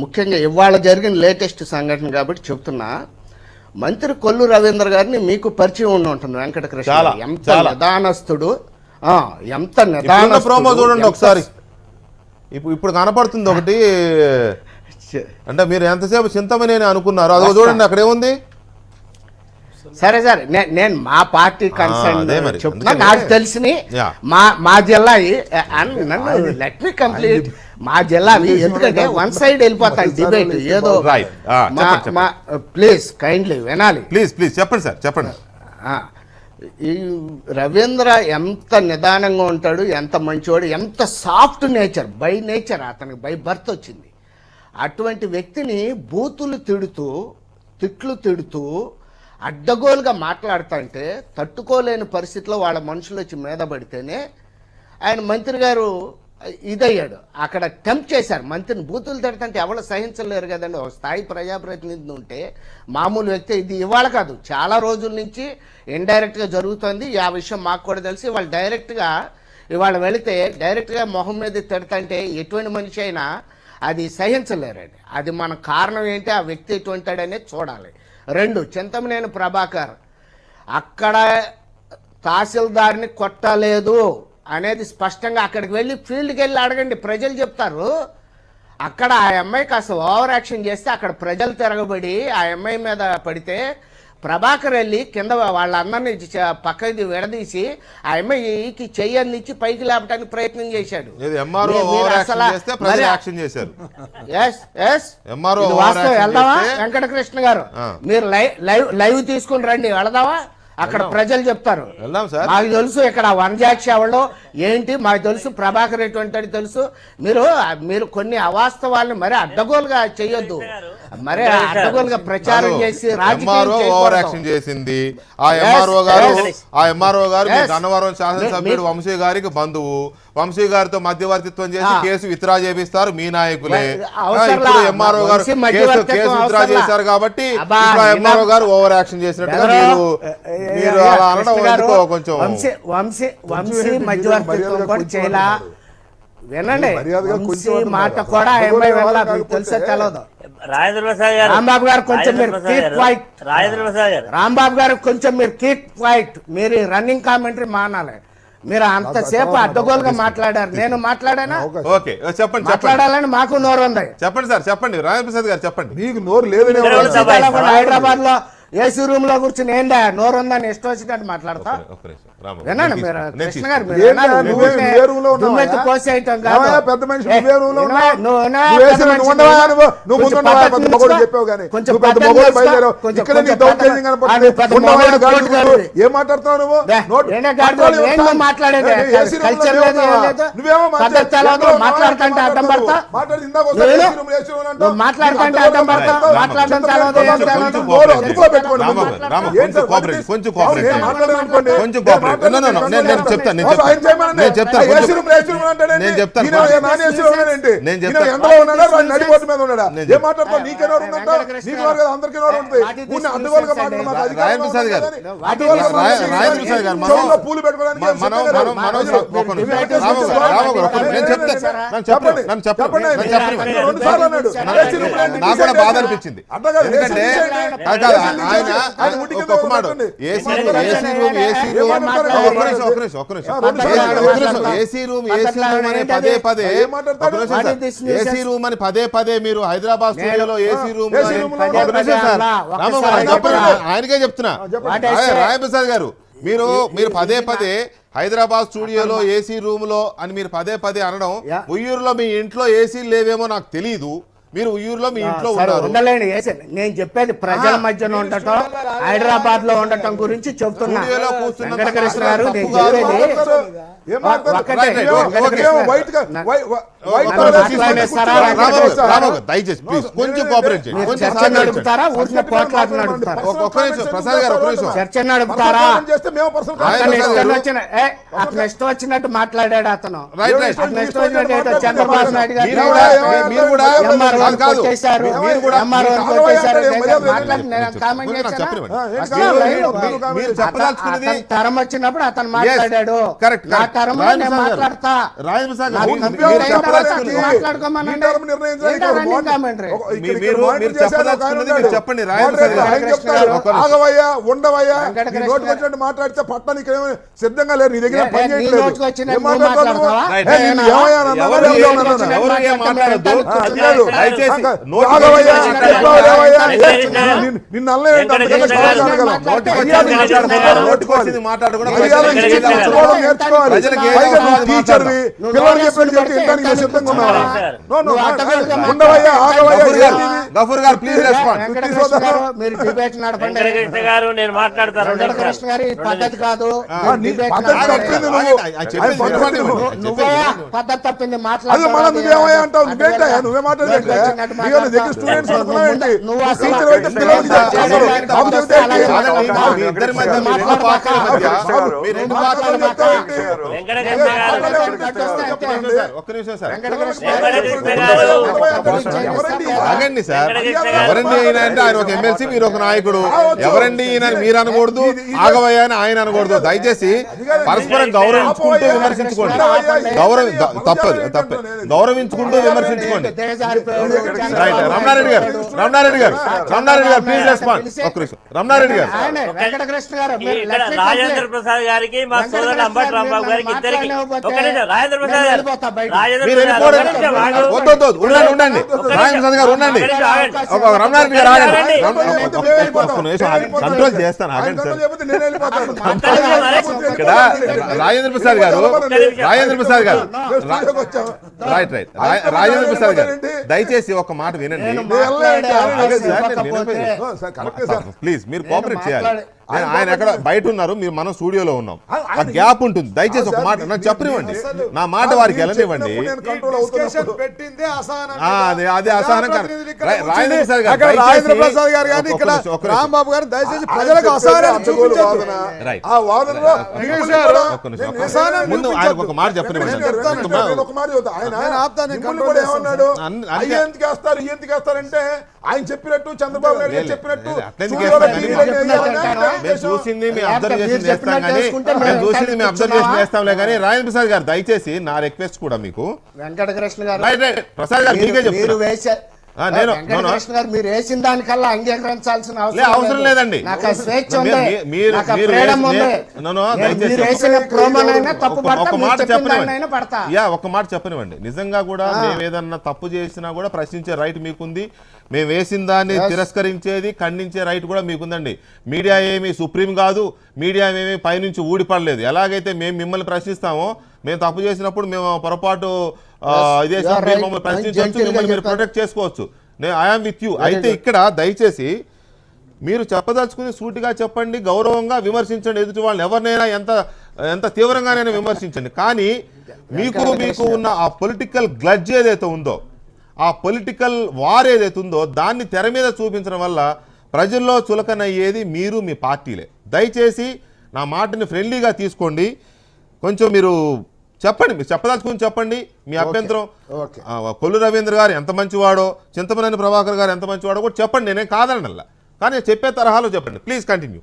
ముఖ్యంగా ఇవాళ జరిగిన లేటెస్ట్ సంఘటన కాబట్టి చెప్తున్నా. మంత్రి కొల్లు రవీంద్ర గారిని మీకు పరిచయం ఉండి ఉంటుంది. వెంకటకృష్ణ ఎంత నిదానస్తుడు, ఎంత నిదాన ప్రోమో చూడండి ఒకసారి. ఇప్పుడు కనపడుతుంది ఒకటి, అంటే మీరు ఎంతసేపు చింతమనేని అనుకున్నారు, అది చూడండి అక్కడ ఏముంది. సరే సార్, నేను మా పార్టీ కన్సర్న్ చెప్తున్నా, నాకు తెలిసిన మా జిల్లా లెట్ మీ కంప్లీట్. మా జిల్లా ఎందుకంటే వన్ సైడ్ వెళ్ళిపోతాను డిబేట్ ఏదో. ప్లీజ్ కైండ్లీ వినాలి, ప్లీజ్ ప్లీజ్ చెప్పండి సార్ చెప్పండి. ఈ రవీంద్ర ఎంత నిదానంగా ఉంటాడు, ఎంత మంచివాడు, ఎంత సాఫ్ట్ నేచర్, బై నేచర్ అతనికి బై బర్త్ వచ్చింది. అటువంటి వ్యక్తిని బూతులు తిడుతూ తిట్లు తిడుతూ అడ్డగోలుగా మాట్లాడుతుంటే తట్టుకోలేని పరిస్థితిలో వాళ్ళ మనుషులు వచ్చి మీద పడితేనే ఆయన మంత్రి గారు ఇదయ్యాడు. అక్కడ టెంప్ట్ చేశారు మంత్రిని. బూతులు తిడతంటే ఎవరు సహించలేరు కదండి. ఒక స్థాయి ప్రజాప్రతినిధి ఉంటే మామూలు వ్యక్తి. ఇది ఇవాళ కాదు, చాలా రోజుల నుంచి ఇండైరెక్ట్గా జరుగుతుంది. ఆ విషయం మాకు కూడా తెలిసి వాళ్ళు డైరెక్ట్గా ఇవాళ వెళితే డైరెక్ట్గా మొహం మీద తిడతంటే ఎటువంటి మనిషి అయినా అది సహించలేరండి. అది మన కారణం ఏంటి, ఆ వ్యక్తి ఎటువంటిడనే చూడాలి. 2, చింతమనేని ప్రభాకర్ అక్కడ తహసీల్దార్ని కొట్టలేదు అనేది స్పష్టంగా అక్కడికి వెళ్ళి ఫీల్డ్కి వెళ్ళి అడగండి, ప్రజలు చెప్తారు. అక్కడ ఆ అమ్మాయి కాస్త ఓవర్ యాక్షన్ చేస్తే అక్కడ ప్రజలు తిరగబడి ఆ అమ్మాయి మీద పడితే ప్రభాకర్ వెళ్ళి కింద వాళ్ళందరినీ పక్కది విడదీసి ఆ అమ్మాయికి చెయ్యి అందించి పైకి లేపడానికి ప్రయత్నం చేశాడు. వెళ్దామా వెంకటకృష్ణ గారు, మీరు లైవ్ తీసుకుని రండి, వెళదామా? అక్కడ ప్రజలు చెప్తారు. మాకు తెలుసు ఇక్కడ వనజాక్షి ఎవడో ఏంటి మాకు తెలుసు, ప్రభాకర్ ఎటువంటి తెలుసు. మీరు కొన్ని అవాస్తవాలను మరి అడ్డగోలుగా చేయొద్దు, మరి అడ్డగోలుగా ప్రచారం చేసి రాజకీయం చేసింది. ఆ ఎంఆర్ఓ గారు గన్నవరం శాసనసభ్యుడు వంశీ గారికి బంధువు. వంశీ గారితో మధ్యవర్తిత్వం చేసి కేసు విత్డ్రా చేపిస్తారు మీ నాయకులే. ఇప్పుడు ఎంఆర్ఓ గారు కేసు విత్డ్రా చేశారు కాబట్టి ఎంఆర్ఓ గారు ఓవర్ యాక్షన్ చేసినట్టుగా మీరు అలా అనడం కొంచెం వంశీ మధ్యవర్తిత్వం కూడా చేయాల. వినండి, వంశీ మాట కూడా అమ్మాయి వెళ్ళ తెలుసా తెలవదు. రాంబాబు గారు కొంచెం మీరు కీప్ క్వైట్. రాంబాబు గారు కొంచెం మీరు కీప్ క్వైట్. మీరు రన్నింగ్ కామెంటరీ మానాలి. మీరు అంతసేపు అడ్డగోలుగా మాట్లాడారు, నేను మాట్లాడానా? ఓకే చెప్పండి, మాట్లాడాలని మాకు నోరు ఉంది. చెప్పండి సార్ చెప్పండి. రాజేంద్ర ప్రసాద్ గారు చెప్పండి. మీకు నోరు లేదు. హైదరాబాద్ లో ఏసీ రూమ్ లో కూర్చుని ఏందా నోరు ఉందని ఇష్టం వచ్చినట్టు మాట్లాడతా. వినండి మీరు కృష్ణ గారు, కోసేయటం కాదు. ఏం మాట్లాడుతావు నువ్వు? మాట్లాడేది కల్చర్ లేదు, మాట్లాడుతుంటే అడ్డం పడతా, మాట్లాడుతుంటే అడ్డం పడతా, మాట్లాడడం బాధ అనిపించింది. ఎందుకంటే పదే పదే మీరు హైదరాబాద్ స్టూడియోలో ఏసీ రూమ్ ఆయనకే చెప్తున్నా. రాయప్రసాద్ గారు, మీరు పదే పదే హైదరాబాద్ స్టూడియోలో ఏసీ రూమ్ లో అని మీరు పదే పదే అనడం, ఉయ్యూరులో మీ ఇంట్లో ఏసీ లేవేమో నాకు తెలియదు, మీరు ఉయ్యూరులో మీ ఇంట్లో ఉండలేండి. నేను చెప్పేది ప్రజల మధ్యన ఉండటం, హైదరాబాద్ లో ఉండటం గురించి చెప్తున్నా. వెంకటకృష్ణ గారు, నేను దయచేసి కొంచెం కోఆపరేట్ చేయండి. నడుపుతారా ఊరిని పోట్లాటలు నడుపుతారా? ప్రసాద్ గారు చర్చ నడుపుతారా? అతను ఇష్టం వచ్చినట్టు మాట్లాడాడు. అతను అతను ఇష్టం వచ్చినట్టు చంద్రబాబు నాయుడు గారు వాళ్ళు కాదు. కొట్టేశారు, మీరు కూడా- MRO వాళ్ళు మీరు కొట్టేశారు, ఆగవయ్యా, నేను మర్యాద మాట్లాడి నేను కామెంట్ నాకు చేశానా? చెప్పనివ్వండి. అసలు మీరు- లైవ్ మీరు- మీరు చెప్పదలుచుకున్నది అతని తరం వచ్చినప్పుడు అతను మాట్లాడాడు. కరెక్ట్ నా తరంలో నేను మాట్లాడతా. రాజేంద్ర ప్రసాద్ నాకు గారు కంప్యూటర్ మీరు అయిన తర్వాత చెప్పదలుచుకున్నది మాట్లాడుకోమనండి. మీ టర్మ్ నిర్ణయించడానికి ఏంటో ఒక running మోడల్- commentary. మీరు చెప్పదలుచుకున్నది మీరు చెప్పండి. రాజేంద్ర ప్రసాద్ గారు ఆయన చెప్తాడు, ఒక్క నిమిషం. ఆగవయ్యా, ఉండవయ్యా, వెంకట నీ కృష్ణ నోటికి వచ్చినట్టు మాట్లాడితే పట్టణానికి సిద్ధంగా లేరు, నీ దగ్గర పని నీ చేయట్లేదు. నోటికి వచ్చినట్టు ఏం నువ్వు మాట్లాడతావు నువ్వు? మాట్లాడతావా? ఏ, నేను నేను ఏమయ్యా అన్నానా? ఎవరు ఎవరు ఏం అన్నానా? మాట్లాడతారు? ఎవరు ఏం మాట్లాడొద్దు. లేదు. దయచేసి నోటికి ఆగవయ్యా, వచ్చినట్టు చెప్పవయ్యా, మాట్లాడండి. నిన్ను అల్లే ఏంటి? అంతకన్నా చాలా అనగలం. నోటికి మర్యాద వచ్చింది మాట్లాడుతున్నారు. నేర్చుకోవాలి. నోటికి వచ్చింది మాట్లాడకుండా మర్యాద ప్రజలకు ఏది అవసరం? నేర్చుకోవడం నేర్చుకోవాలి. ప్రజలకు ఏది పైగా అవసరం నువ్వు అది టీచర్వి, నువ్వు పిల్లలకి నోరు చెప్పినట్టు చెప్తే వేసుకుని ఇంటానికి సిద్ధంగా ఉన్నావా? నో, నో, నువ్వు అడ్డగోలుగా ఉండవయ్యా, ఆగవయ్యా, గఫూర్ గారు, ఏంటిది? గఫూర్ గారు ప్లీజ్ రెస్పాండ్. వెంకటకృష్ణ గారు మీరు డిబేట్ నడపండి. వెంకటకృష్ణ గారు నేను మాట్లాడతాను వెంకటకృష్ణ గారు ఈ పద్ధతి కాదు. నీ డిబేట్ పద్ధతి నడపండి. తప్పింది నువ్వు. ఆయన చెప్పేది ఆయన పద్ధతి వినపడింది. నువ్వు. నువ్వే పద్ధతి తప్పింది అది మాట్లాడతావు. మనం నువ్వేమయ్యా అంటావు, నువ్వేంటయ్యా, నువ్వే నోటికి మాట్లాడేంటి? వచ్చినట్టు ఇవాళ దగ్గర మాట్లాడతావు. స్టూడెంట్స్ అనుకున్నావు ఏంటి? నువ్వు అసలు టీచర్ అయితే పిల్లలకి ఇంత చెప్తావు. బాబు చెప్తే అలాగే ఏంటి? మాట్లాడతావు. మీ ఇద్దరి మధ్య మీ రెండు పార్టీల మధ్య మీ రెండు పార్టీల మధ్య చెప్తావు ఏంటి? వెంకటకృష్ణ గారు ఒక్క నిమిషం సార్. వెంకటకృష్ణ వెంకటకృష్ణ గారు గారు ఎవరండి? ఆగండి సార్. వెంకటకృష్ణ గారు. ఎవరండి ఈయన అంటే ఆయన ఒక ఎమ్మెల్సీ, మీరు ఒక నాయకుడు. ఎవరండి ఈయన అని మీరు అనకూడదు, ఆగవయ్యా అని ఆయన అనకూడదు. దయచేసి పరస్పరం గౌరవించుకుంటూ విమర్శించుకోండి. తప్పదు. గౌరవించుకుంటూ విమర్శించుకోండి. రైట్. రమణారెడ్డి గారు ప్లీజ్ రెస్పాండ్. ఒక్క నిమిషం. రమణారెడ్డి గారు ఆయన వెంకటకృష్ణ గారు మీరు ఇక్కడ లెఫ్ట్ రాజేంద్ర కంప్లైంట్. ప్రసాద్ గారికి మా సోదరుడు అంబటి రాంబాబు గారికి ఇద్దరికి ఒక నిమిషం రాజేంద్ర ప్రసాద్ గారు రాజేంద్ర మీరు ప్రసాద్ వెళ్ళిపోవడం గారు ఒక నిమిషం ఆగు. వద్దు. ఉండండి. రాజేంద్ర ప్రసాద్ గారు ఉండండి. ఒక రమణారెడ్డి గారు ఆగండి. ఒక్క నిమిషం ఆగండి. కంట్రోల్ చేస్తాను. ఆయన ఆగండి సార్. కంట్రోల్ చేయకపోతే నేనే వెళ్ళిపోతాను. ఇక్కడ రాజేంద్ర ప్రసాద్ గారు స్టూడియోకి వచ్చావు. రైట్ రాజేంద్ర ప్రసాద్ గారు దయచేసి ఒక మాట వినండి. ప్లీజ్ మీరు కోఆపరేట్ చేయాలి. ఆయన ఎక్కడ బయట ఉన్నారు, మీరు మనం స్టూడియోలో ఉన్నాం. ఆ గ్యాప్ ఉంటుంది. దయచేసి ఒక మాట నాకు చెప్పనివ్వండి. నా మాట వారికి వెళ్ళనివ్వండి. నేను కంట్రోల్ అవుతున్నప్పుడు అదే అసహనం కాదు. రాజేంద్ర ప్రసాద్ గారు అక్కడ దయచేసి రాజేంద్ర ప్రసాద్ గారు కానీ ఇక్కడ ఒక్క నిమిషం. రాంబాబు గారు దయచేసి ఆయన ప్రజలకు చెప్పేది అసహనాన్ని అడ్డగోలు చూపించొద్దు. వాదన. రైట్. ఆ వాదనలో ఒక్క నిమిషం. అసహనాన్ని ముందు ఆయనకు ఒక మాట చెప్పనివ్వండి. నేను ఒక మాట చెబుతా. ఆయన నేను ఆపుతాను, నేను మిమ్మల్ని కంట్రోల్ కూడా ఏమన్నాడు? అన్ని- అయ్యి ఎందుకు వేస్తారు, ఇయ్యి ఎందుకు వేస్తారంటే ఆయన చెప్పినట్టు చంద్రబాబు నాయుడు గారు లేదు, చెప్పినట్టు లేదు, అట్లా ఎందుకు స్టూడియోలో వేస్తారు? టీవీలో చెప్పినట్టు వేయాలని అంటారా? మేము చూసింది మేము అబ్జర్వేషన్ మీరు చేస్తాం చెప్పినట్టు కానీ చేసుకుంటే మేము చూసింది మేము అబ్జర్వేషన్ కూర్చున్నావా? చేస్తాంలే కానీ రాజేంద్ర ప్రసాద్ గారు దయచేసి నా రిక్వెస్ట్ కూడా మీకు వెంకటకృష్ణ గారు రైట్ ప్రసాద్ గారు మీకే మీరు చెప్తున్నా. వేసే నేను వెంకటకృష్ణ గారు మీరు వేసిన దానికల్లా అంగీకరించాల్సిన అవసరం లేదండి. నాకు ఆ స్వేచ్ఛ ఉంది, మీరు నాకు ఆ freedom ఉంది. దయచేసి మీరు వేసిన ప్రోమోనైనా తప్పు పడతా, ఒక మీరు మాట చెప్పిన దాన్నైనా పడతా. ఒక మాట చెప్పనివ్వండి. నిజంగా కూడా మేము ఏదన్నా తప్పు చేసినా కూడా ప్రశ్నించే రైట్ మీకుంది. మేము వేసిన దాన్ని తిరస్కరించేది ఖండించే రైట్ కూడా మీకుందండి. మీడియా ఏమి సుప్రీం కాదు, మీడియా ఏమి పైనుంచి ఊడిపడలేదు. ఎలాగైతే మేము మిమ్మల్ని ప్రశ్నిస్తామో, మేము తప్పు చేసినప్పుడు మేము పొరపాటు ఇదే మమ్మల్ని ప్రశ్నించవచ్చు, మిమ్మల్ని మీరు ప్రొటెక్ట్ చేసుకోవచ్చు. నేను ఐఆమ్ విత్ యూ. అయితే ఇక్కడ దయచేసి మీరు చెప్పదలుచుకుని సూటిగా చెప్పండి, గౌరవంగా విమర్శించండి. ఎదుటి వాళ్ళని ఎవరినైనా ఎంత తీవ్రంగానైనా విమర్శించండి. కానీ మీకు ఉన్న ఆ పొలిటికల్ గ్లడ్జ్ ఏదైతే ఉందో, ఆ పొలిటికల్ వార్ ఏదైతే ఉందో దాన్ని తెర మీద చూపించడం వల్ల ప్రజల్లో చులకనయ్యేది మీరు, మీ పార్టీలే. దయచేసి నా మాటని ఫ్రెండ్లీగా తీసుకోండి. కొంచెం మీరు చెప్పండి, మీరు చెప్పదలుచుకుని చెప్పండి మీ అభ్యంతరం. కొల్లు రవీంద్ర గారు ఎంత మంచివాడో, చింతమనేని ప్రభాకర్ గారు ఎంత మంచివాడో కూడా చెప్పండి. నేనేం కాదనల్లా, కానీ చెప్పే తరహాలో చెప్పండి. Please continue.